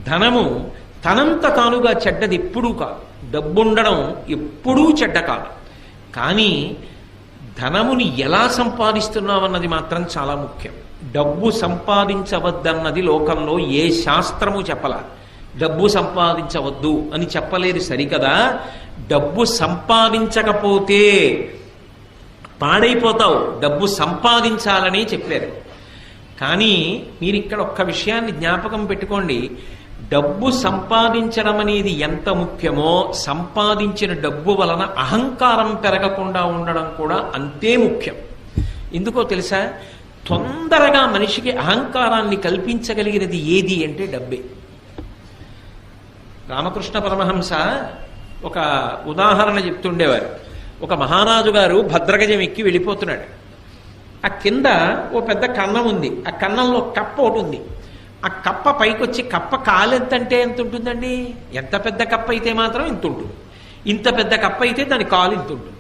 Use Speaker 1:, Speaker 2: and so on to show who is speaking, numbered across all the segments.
Speaker 1: ధనము తనంత తానుగా చెడ్డది ఎప్పుడూ కాదు, డబ్బుండడం ఎప్పుడూ చెడ్డ కాదు. కానీ ధనముని ఎలా సంపాదిస్తున్నామన్నది మాత్రం చాలా ముఖ్యం. డబ్బు సంపాదించవద్దన్నది లోకంలో ఏ శాస్త్రము చెప్పలా. డబ్బు సంపాదించవద్దు అని చెప్పలేదు సరికదా, డబ్బు సంపాదించకపోతే పాడైపోతావు, డబ్బు సంపాదించాలని చెప్పారు. కానీ మీరు ఇక్కడ ఒక్క విషయాన్ని జ్ఞాపకం పెట్టుకోండి, డబ్బు సంపాదించడం అనేది ఎంత ముఖ్యమో సంపాదించిన డబ్బు వలన అహంకారం పెరగకుండా ఉండడం కూడా అంతే ముఖ్యం. ఎందుకో తెలుసా, తొందరగా మనిషికి అహంకారాన్ని కల్పించగలిగినది ఏది అంటే డబ్బే. రామకృష్ణ పరమహంస ఒక ఉదాహరణ చెప్తుండేవారు. ఒక మహారాజు గారు భద్రగజం ఎక్కి వెళ్ళిపోతున్నాడు. ఆ కింద ఓ పెద్ద కన్నం ఉంది, ఆ కన్నంలో కప్ప ఒకటి ఉంది. ఆ కప్ప పైకొచ్చి, కప్ప కాలెంతంటే ఎంత ఉంటుందండి, ఎంత పెద్ద కప్ప అయితే మాత్రం ఇంత ఉంటుంది, ఇంత పెద్ద కప్ప అయితే దాని కాలు ఇంత ఉంటుంది.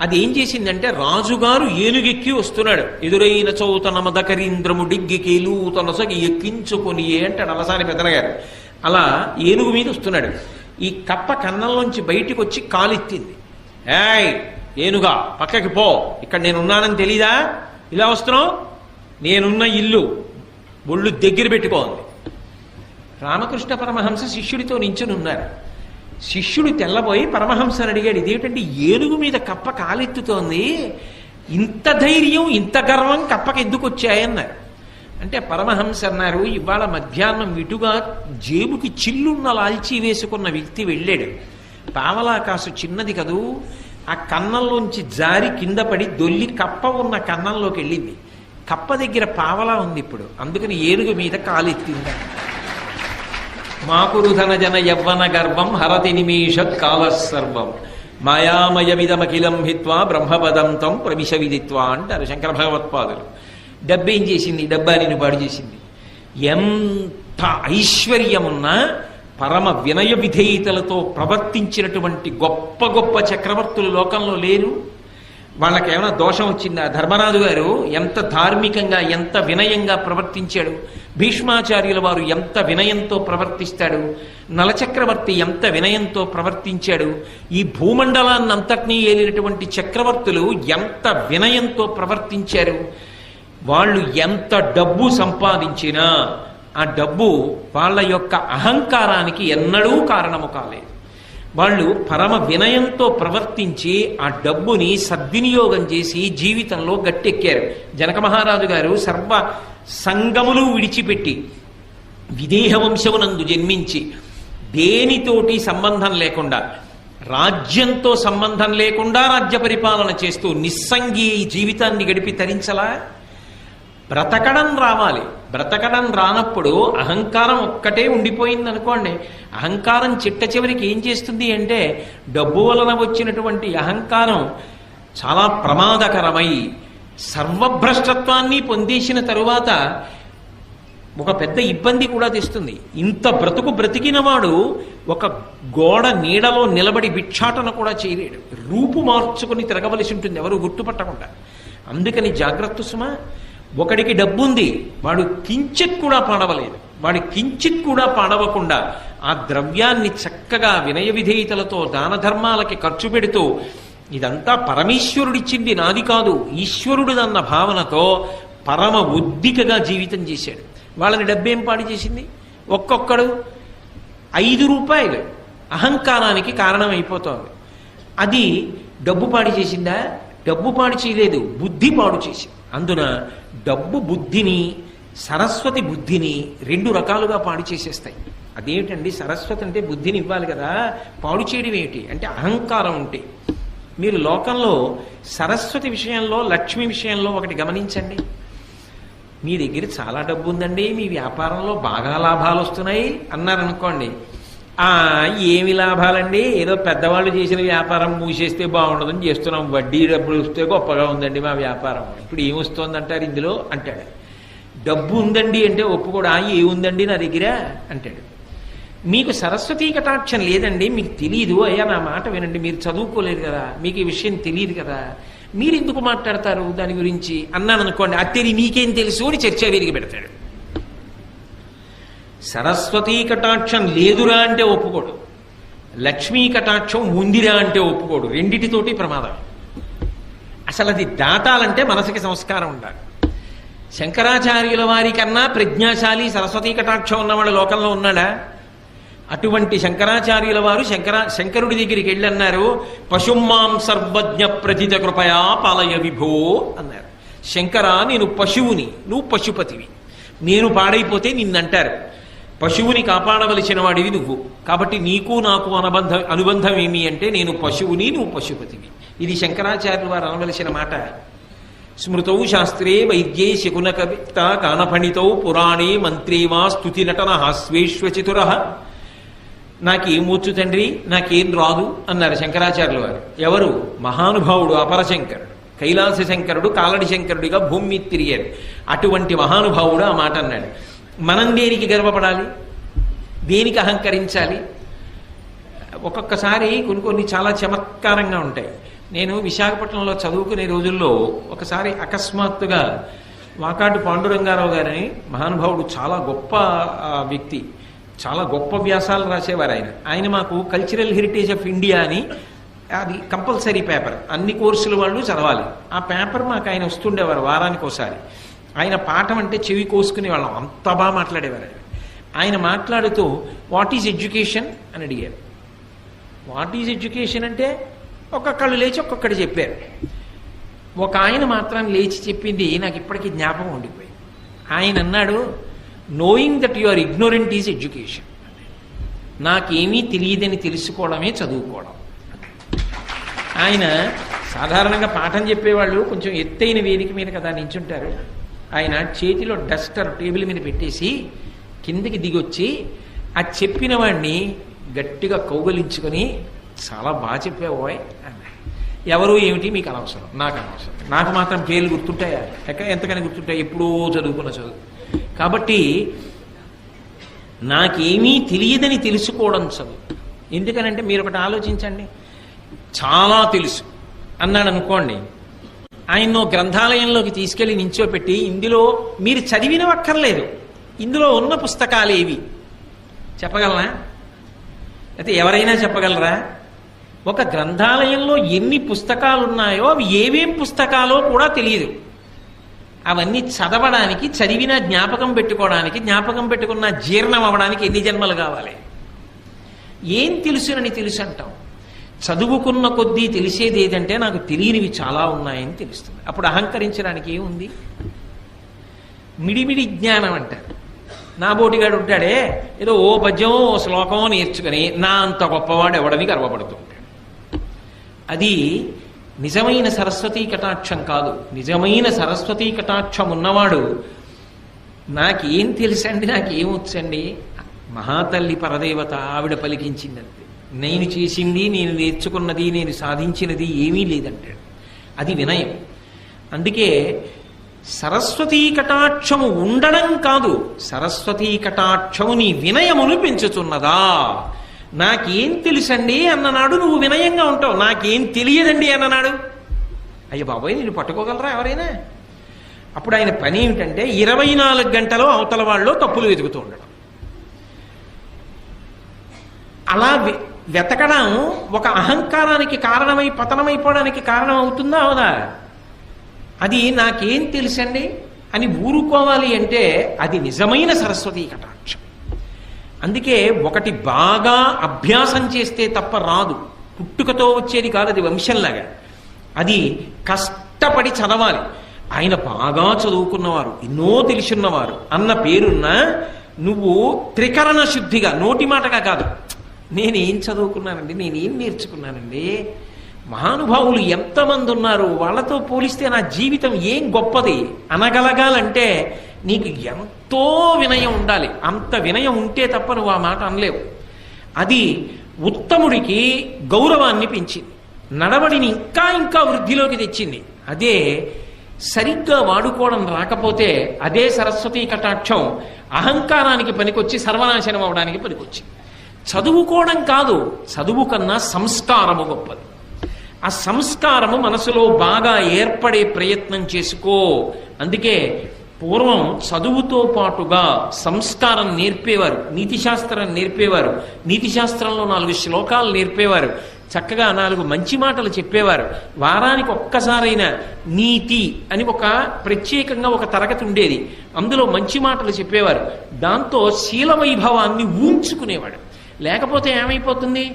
Speaker 1: అది ఏం చేసిందంటే, రాజుగారు ఏనుగెక్కి వస్తున్నాడు, ఎదురైన చౌతన మదకరీంద్రము డిగ్గికేలు తనసగి ఎక్కించుకొని అంటాడు అలసాని పెద్దనగారు. అలా ఏనుగు మీద వస్తున్నాడు. ఈ కప్ప కన్నంలోంచి బయటికి వచ్చి కాలెత్తింది. ఏయ్ ఏనుగా పక్కకి పో, ఇక్కడ నేనున్నానని తెలీదా, ఇలా వస్తున్నావు, నేనున్న ఇల్లు ఒళ్ళు దగ్గర పెట్టుకోండి. రామకృష్ణ పరమహంస శిష్యుడితో నించుని ఉన్నారు. శిష్యుడు తెల్లబోయి పరమహంసని అడిగాడు, ఇదేమిటండి ఏనుగు మీద కప్ప కాలెత్తుతోంది, ఇంత ధైర్యం ఇంత గర్వం కప్పకి ఎందుకు వచ్చాయన్నారు. అంటే పరమహంస అన్నారు, ఇవాళ మధ్యాహ్నం ఇటుగా జేబుకి చిల్లున్న లాల్చీ వేసుకున్న వ్యక్తి వెళ్ళాడు. పావలాకాసు చిన్నది కదూ, ఆ కన్నంలోంచి జారి కింద పడి దొల్లి కప్ప ఉన్న కన్నంలోకి వెళ్ళింది. కప్ప దగ్గర పావలా ఉంది ఇప్పుడు, అందుకని ఏనుగు మీద కాలెత్తింది. మాకురుధన జన యవ్వన గర్వం హరతి నిమేషత్ కాలసర్వం మాయామయమిదమఖిలం హిత్వా బ్రహ్మపదంతం ప్రవిశ విదిత్వా అంటారు శంకర భగవత్పాదులు. డబ్బేం చేసింది, డబ్బాని పాడు చేసింది. ఎంత ఐశ్వర్యమున్నా పరమ వినయ విధేయతలతో ప్రవర్తించినటువంటి గొప్ప గొప్ప చక్రవర్తులు లోకంలో లేరు. వాళ్ళకేమైనా దోషం వచ్చిందా? ధర్మరాజు గారు ఎంత ధార్మికంగా ఎంత వినయంగా ప్రవర్తించాడు, భీష్మాచార్యుల వారు ఎంత వినయంతో ప్రవర్తిస్తాడు, నలచక్రవర్తి ఎంత వినయంతో ప్రవర్తించాడు, ఈ భూమండలాన్నంతటినీ ఏలినటువంటి చక్రవర్తులు ఎంత వినయంతో ప్రవర్తించారు. వాళ్ళు ఎంత డబ్బు సంపాదించినా ఆ డబ్బు వాళ్ళ యొక్క అహంకారానికి ఎన్నడూ కారణము కాలేదు. వాళ్ళు పరమ వినయంతో ప్రవర్తించి ఆ డబ్బుని సద్వినియోగం చేసి జీవితంలో గట్టెక్కారు. జనక మహారాజు గారు సర్వ సంగములు విడిచిపెట్టి విదేహ వంశమునందు జన్మించి దేనితోటి సంబంధం లేకుండా, రాజ్యంతో సంబంధం లేకుండా రాజ్య పరిపాలన చేస్తూ నిస్సంగి జీవితాన్ని గడిపి తరించలా. బ్రతకడం రావాలి. బ్రతకడం రానప్పుడు అహంకారం ఒక్కటే ఉండిపోయింది అనుకోండి. అహంకారం చిట్ట చివరికి ఏం చేస్తుంది అంటే, డబ్బు వలన వచ్చినటువంటి అహంకారం చాలా ప్రమాదకరమై సర్వభ్రష్టత్వాన్ని పొందేసిన తరువాత ఒక పెద్ద ఇబ్బంది కూడా తెస్తుంది. ఇంత బ్రతుకు బ్రతికినవాడు ఒక గోడ నీడలో నిలబడి భిక్షాటన కూడా చేయలేడు, రూపు మార్చుకుని తిరగవలసి ఉంటుంది ఎవరు గుర్తుపట్టకుండా. అందుకని జాగ్రత్త సుమా. ఒకడికి డబ్బుంది, వాడు కించిత్ కూడా పాడవలేదు, వాడి కించిత్ కూడా పాడవకుండా ఆ ద్రవ్యాన్ని చక్కగా వినయ విధేయతలతో దాన ధర్మాలకి ఖర్చు పెడుతూ, ఇదంతా పరమేశ్వరుడిచ్చింది నాది కాదు, ఈశ్వరుడిదన్న భావనతో పరమ ఉద్దికగా జీవితం చేశాడు. వాళ్ళని డబ్బేం పాడు చేసింది? ఒక్కొక్కడు 5 రూపాయలు అహంకారానికి కారణం అయిపోతోంది. అది డబ్బు పాడు చేసిందా? డబ్బు పాడు చేయలేదు, బుద్ధి పాడు చేసింది. అందున డబ్బు బుద్ధిని, సరస్వతి బుద్ధిని 2 రకాలుగా పాడు చేసేస్తాయి. అదేమిటండి, సరస్వతి అంటే బుద్ధిని ఇవ్వాలి కదా, పాడు చేయడం ఏమిటి అంటే అహంకారం ఉంటే. మీరు లోకంలో సరస్వతి విషయంలో, లక్ష్మి విషయంలో ఒకటి గమనించండి. మీ దగ్గర చాలా డబ్బు ఉందండి, మీ వ్యాపారంలో బాగా లాభాలు వస్తున్నాయి అన్నారనుకోండి, ఏమి లాభాలండి, ఏదో పెద్దవాళ్ళు చేసిన వ్యాపారం మూసేస్తే బాగుండదని చేస్తున్నాం, వడ్డీ డబ్బులు వస్తే గొప్పగా ఉందండి మా వ్యాపారం, ఇప్పుడు ఏమొస్తోంది అంటారు ఇందులో అంటాడు. డబ్బు ఉందండి అంటే ఒప్పుకోడా, ఏముందండి నా దగ్గర అంటాడు. మీకు సరస్వతీ కటాక్షం లేదండి, మీకు తెలియదు, అయ్యా నా మాట వినండి, మీరు చదువుకోలేదు కదా, మీకు ఈ విషయం తెలియదు కదా, మీరు ఎందుకు మాట్లాడతారు దాని గురించి అన్నాను అనుకోండి, అది తెలియ నీకేం తెలుసు అని చర్చ విరిగి పెడతాడు. సరస్వతీ కటాక్షం లేదురా అంటే ఒప్పుకోడు, లక్ష్మీ కటాక్షం ఉందిరా అంటే ఒప్పుకోడు. రెండిటితోటి ప్రమాదం. అసలు అది దాటాలంటే మనసుకి సంస్కారం ఉండాలి. శంకరాచార్యుల వారి కన్నా ప్రజ్ఞాశాలి సరస్వతీ కటాక్షం ఉన్నవాడు లోకంలో ఉన్నాడా? అటువంటి శంకరాచార్యుల వారు శంకరుడి దగ్గరికి వెళ్ళి అన్నారు, పశుమాం సర్వజ్ఞ ప్రథిత కృపయా పాలయ విభో అన్నారు. శంకర, నేను పశువుని, నువ్వు పశుపతివి. నేను పాడైపోతే నిన్నంటారు. పశువుని కాపాడవలసిన వాడివి నువ్వు. కాబట్టి నీకు నాకు అనుబంధం ఏమి అంటే, నేను పశువుని, నువ్వు పశుపతివి. ఇది శంకరాచార్యులు వారు అనవలసిన మాట. స్మృతౌ శాస్త్రే వైద్యే శకున కవిత కానఫణితౌ పురాణే మంత్రే వా స్తుతి నటన హాస్వేశ్వచితుర. నాకేమొచ్చు తండ్రి, నాకేం రాదు అన్నారు శంకరాచార్యుల వారు. ఎవరు? మహానుభావుడు అపరశంకరుడు, కైలాస శంకరుడు, కాలడి శంకరుడిగా భూమి మీద తిరిగారు. అటువంటి మహానుభావుడు ఆ మాట అన్నాడు. మనం దేనికి గర్వపడాలి, దేనికి అహంకరించాలి? ఒక్కొక్కసారి కొన్ని చాలా చమత్కారంగా ఉంటాయి. నేను విశాఖపట్నంలో చదువుకునే రోజుల్లో ఒకసారి అకస్మాత్తుగా వాకాటి పాండురంగారావు గారని మహానుభావుడు, చాలా గొప్ప వ్యక్తి, చాలా గొప్ప వ్యాసాలు రాసేవారు ఆయన మాకు కల్చరల్ హెరిటేజ్ ఆఫ్ ఇండియా అని, అది కంపల్సరీ పేపర్, అన్ని కోర్సుల వాళ్ళు చదవాలి. ఆ పేపర్ మాకు ఆయన వస్తుండేవారు వారానికి ఒకసారి. ఆయన పాఠం అంటే చెవి కోసుకునే వాళ్ళం, అంత బాగా మాట్లాడేవారు. ఆయన మాట్లాడుతూ వాట్ ఈజ్ ఎడ్యుకేషన్ అని అడిగారు. వాట్ ఈజ్ ఎడ్యుకేషన్ అంటే ఒక్కొక్కళ్ళు లేచి ఒక్కొక్కటి చెప్పారు. ఒక ఆయన మాత్రం లేచి చెప్పింది నాకు ఇప్పటికీ జ్ఞాపకం ఉండిపోయింది. ఆయన అన్నాడు, knowing that you are ignorant is education. నాకేమీ తెలియదని తెలుసుకోవడమే చదువుకోవడం. ఆయన సాధారణంగా పాఠం చెప్పేవాళ్ళు కొంచెం ఎత్తైన వేదిక మీద కదా నించుంటారు. ఆయన చేతిలో డస్టర్ టేబుల్ మీద పెట్టేసి కిందకి దిగొచ్చి ఆ చెప్పిన వాడిని గట్టిగా కౌగలించుకొని, చాలా బాగా చెప్పావోయ్ అన్నాడు. ఎవరు ఏమిటి మీకు అనవసరం, నాకు అనవసరం. నాకు మాత్రం పేర్లు గుర్తుంటాయా? ఎంతకని గుర్తుంటాయి? ఎప్పుడో చదువుకున్న చదువు. కాబట్టి నాకేమీ తెలియదని తెలుసుకోవడం చదువు. ఎందుకనంటే మీరు ఒకటి ఆలోచించండి, చాలా తెలుసు అన్నాడు అనుకోండి, ఆయన్నో గ్రంథాలయంలోకి తీసుకెళ్లి నించోపెట్టి, ఇందులో మీరు చదివినవక్కర్లేదు, ఇందులో ఉన్న పుస్తకాలు ఏవి చెప్పగలరా? అయితే ఎవరైనా చెప్పగలరా? ఒక గ్రంథాలయంలో ఎన్ని పుస్తకాలు ఉన్నాయో అవి ఏవేం పుస్తకాలో కూడా తెలియదు. అవన్నీ చదవడానికి, చదివిన జ్ఞాపకం పెట్టుకోవడానికి, జ్ఞాపకం పెట్టుకున్న జీర్ణం అవ్వడానికి ఎన్ని జన్మలు కావాలి? ఏం తెలుసునని తెలుసు అంటాం. చదువుకున్న కొద్దీ తెలిసేది ఏదంటే నాకు తెలియనివి చాలా ఉన్నాయని తెలుస్తుంది. అప్పుడు అహంకరించడానికి ఏముంది? మిడిమిడి జ్ఞానం అంటారు. నా బోటిగాడు ఉంటాడే, ఏదో ఓ పద్యం ఓ శ్లోకం నేర్చుకుని నా అంత గొప్పవాడు ఎవడని గర్వపడుతూ ఉంటాడు. అది నిజమైన సరస్వతీ కటాక్షం కాదు. నిజమైన సరస్వతీ కటాక్షం ఉన్నవాడు నాకేం తెలుసండి, నాకేమొచ్చండి, మహాతల్లి పరదేవత ఆవిడ పలికించిందంతే. నేను చేసింది, నేను నేర్చుకున్నది, నేను సాధించినది ఏమీ లేదంటాడు. అది వినయం. అందుకే సరస్వతీ కటాక్షము ఉండడం కాదు, సరస్వతీ కటాక్షము నీ వినయమును పెంచుతున్నదా. నాకేం తెలుసండి అన్ననాడు నువ్వు వినయంగా ఉంటావు. నాకేం తెలియదండి అన్ననాడు, అయ్య బాబోయ్ నేను పట్టుకోగలరా ఎవరైనా? అప్పుడు ఆయన పని ఏమిటంటే 24 గంటలు అవతల వాళ్ళు తప్పులు వెతుకుతూ ఉండడం. అలా వెతకడం ఒక అహంకారానికి కారణమై పతనమైపోవడానికి కారణం అవుతుందా అవదా? అది నాకేం తెలుసండి అని ఊరుకోవాలి అంటే అది నిజమైన సరస్వతీ కటాక్షం. అందుకే ఒకటి బాగా అభ్యాసం చేస్తే తప్ప రాదు, పుట్టుకతో వచ్చేది కాదు, అది వంశంలాగా. అది కష్టపడి చదవాలి. ఆయన బాగా చదువుకున్నవారు, ఎన్నో తెలుసున్నవారు అన్న పేరున్న నువ్వు త్రికరణ శుద్ధిగా, నోటి మాటగా కాదు, నేనేం చదువుకున్నానండి, నేనేం నేర్చుకున్నానండి, మహానుభావులు ఎంతమంది ఉన్నారు, వాళ్ళతో పోలిస్తే నా జీవితం ఏం గొప్పది అనగలగాలంటే నీకు ఎంతో వినయం ఉండాలి. అంత వినయం ఉంటే తప్ప నువ్వు ఆ మాట అనలేవు. అది ఉత్తముడికి గౌరవాన్ని పెంచింది, నడవడిని ఇంకా ఇంకా వృద్ధిలోకి తెచ్చింది. అదే సరిగ్గా వాడుకోవడం రాకపోతే అదే సరస్వతీ కటాక్షం అహంకారానికి పనికొచ్చి సర్వనాశనం అవడానికి పనికొచ్చింది. చదువుకోవడం కాదు, చదువు కన్నా సంస్కారము గొప్పది. ఆ సంస్కారము మనసులో బాగా ఏర్పడే ప్రయత్నం చేసుకో. అందుకే పూర్వం చదువుతో పాటుగా సంస్కారం నేర్పేవారు, నీతి శాస్త్రం నేర్పేవారు, నీతి శాస్త్రంలో 4 శ్లోకాలు నేర్పేవారు, చక్కగా 4 మంచి మాటలు చెప్పేవారు. వారానికి ఒక్కసారైనా నీతి అని ఒక ప్రత్యేకంగా ఒక తరగతి ఉండేది, అందులో మంచి మాటలు చెప్పేవారు. దాంతో శీల వైభవాన్ని ఊంచుకునేవాడు. లేకపోతే ఏమైపోతుంది,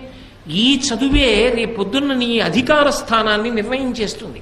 Speaker 1: ఈ చదువే రేపొద్దున్న నీ అధికార స్థానాన్ని నిర్ణయించేస్తుంది.